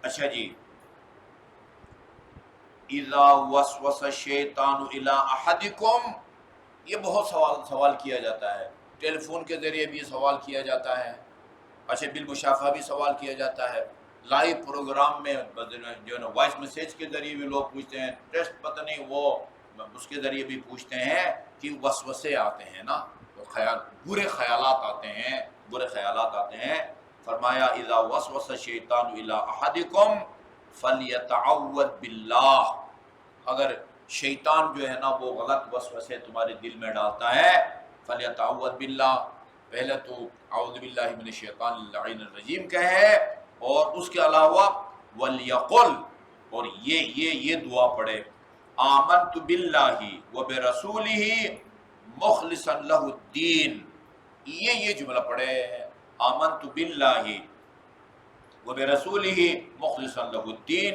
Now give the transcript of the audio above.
اچھا جی، اذا وسوس الشیطان الی احدکم، یہ بہت سوال کیا جاتا ہے، ٹیلی فون کے ذریعے بھی سوال کیا جاتا ہے، اچھا بالمشافہ بھی سوال کیا جاتا ہے، لائیو پروگرام میں جو ہے نا وائس میسیج کے ذریعے بھی لوگ پوچھتے ہیں، ٹیسٹ پتہ نہیں وہ اس کے ذریعے بھی پوچھتے ہیں کہ وسوسے آتے ہیں نا، تو برے خیالات آتے ہیں، برے خیالات آتے ہیں۔ فرمایا اذا وسوس الشیطان الی احدکم فلیتعوذ باللہ، اگر شیطان جو ہے نا وہ غلط وسوسے تمہارے دل میں ڈالتا ہے، فلیتعوذ باللہ، پہلے تو اعوذ باللہ من الشیطان اللعین الرجیم کہے، اور اس کے علاوہ ولیقل، اور یہ دعا پڑھے، آمنت باللہ وبرسولہ مخلصا لہ الدین، یہ جملہ پڑھے، آمنت باللہ وبرسولہ مخلصا لہ الدین،